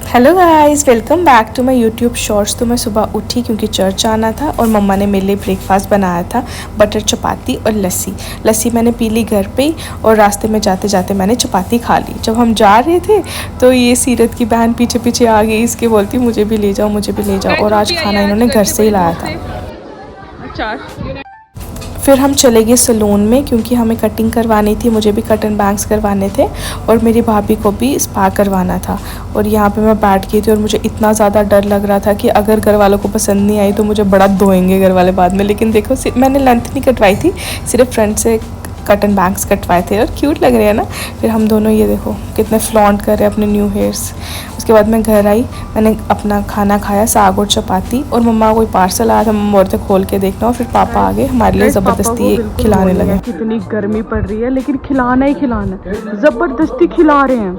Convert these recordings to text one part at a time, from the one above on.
Hello guys, welcome back to my YouTube shorts. तो मैं सुबह उठी क्योंकि चर्च आना था और मम्मा ने मेरे लिए ब्रेकफास्ट बनाया था, बटर चपाती और लस्सी मैंने पी ली घर पे ही। और रास्ते में जाते जाते मैंने चपाती खा ली। जब हम जा रहे थे तो ये सीरत की बहन पीछे पीछे आ गई, इसके बोलती मुझे भी ले जाओ मुझे भी ले जाओ। और आज खाना इन्होंने घर से ही लाया था। फिर हम चले गए सैलून में क्योंकि हमें कटिंग करवानी थी, मुझे भी कट एंड बैंग्स करवाने थे और मेरी भाभी को भी स्पा करवाना था। और यहाँ पे मैं बैठ गई थी और मुझे इतना ज़्यादा डर लग रहा था कि अगर घर वालों को पसंद नहीं आई तो मुझे बड़ा धोएंगे घर वाले बाद में। लेकिन देखो मैंने लेंथ नहीं कटवाई थी, सिर्फ फ्रंट से कट एंड बैंग्स कटवाए थे और क्यूट लग रहे हैं ना। फिर हम दोनों ये देखो कितने फ्लॉन्ट कर रहे हैं अपने न्यू हेयर्स। उसके बाद मैं घर आई, मैंने अपना खाना खाया, साग और चपाती। और मम्मा कोई पार्सल आया था, मम्मा बोलते खोल के देखना। और फिर पापा आ गए, हमारे लिए ज़बरदस्ती खिलाने लगे। कितनी गर्मी पड़ रही है लेकिन खिलाना ही खिलाना, ज़बरदस्ती खिला रहे हैं,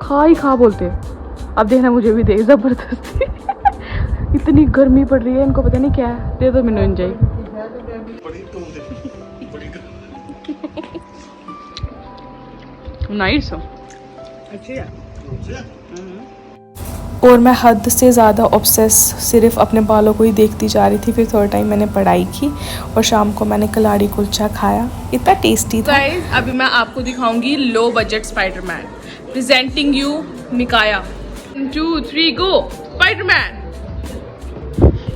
खा ही खा बोलते हैं। अब देखना मुझे भी दे ज़बरदस्ती इतनी गर्मी पड़ रही है, इनको पता नहीं क्या है। दे दो मैंने एंजॉय। नाइस अच्छी है। और मैं हद से ज़्यादा ऑब्सेस सिर्फ अपने बालों को ही देखती जा रही थी। फिर थोड़ा टाइम मैंने पढ़ाई की और शाम को मैंने कलाड़ी कुलचा खाया, इतना टेस्टी था। गाइस अभी मैं आपको दिखाऊंगी low budget Spiderman. Presenting you Mikaya. 1 2 3 go Spiderman.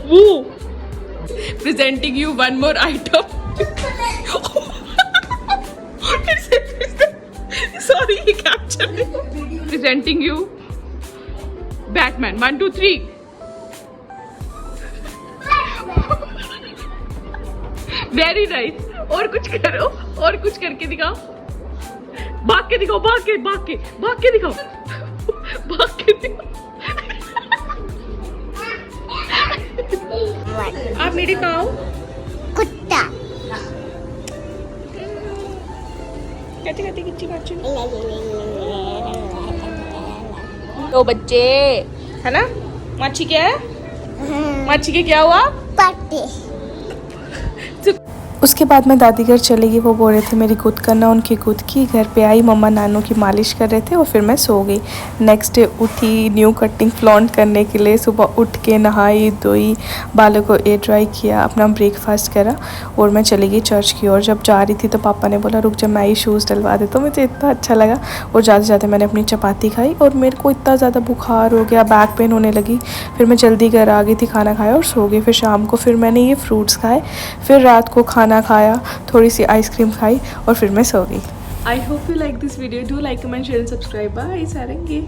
वो presenting you one more item. Sorry ये capture. Presenting you Batman. 1 2 3। Very nice. और कुछ करो, और कुछ करके दिखाओ। भाग के दिखाओ, भाग के भाग के भाग के दिखाओ, भाग के दिखाओ। आप मेरे दिखाओ। कुत्ता कहते कहते किच्ची काची। तो बच्चे है ना। माची क्या है? माची के क्या हुआ? पट्टी। उसके बाद मैं दादी घर चली गई, वो बोल रहे थे मेरी गुद करना, उनकी गुद की। घर पे आई, मम्मा नानू की मालिश कर रहे थे और फिर मैं सो गई। नेक्स्ट डे उठी न्यू कटिंग फ्लॉन्ट करने के लिए। सुबह उठ के नहाई धोई, बालों को एयर ड्राई किया, अपना ब्रेकफास्ट करा और मैं चली गई चर्च की ओर। जब जा रही थी तो पापा ने बोला रुक जा मैं ही शूज़ डलवा दे, तो मुझे इतना अच्छा लगा। और जाते जाते मैंने अपनी चपाती खाई और मेरे को इतना ज़्यादा बुखार हो गया, बैक पेन होने लगी। फिर मैं जल्दी घर आ गई थी, खाना खाया और सो गई। फिर शाम को फिर मैंने ये फ्रूट्स खाए, फिर रात को खाना खाया, थोड़ी सी आइसक्रीम खाई और फिर मैं सो गई। I hope you like this video. Do like, comment, share and subscribe. Bye sarangi.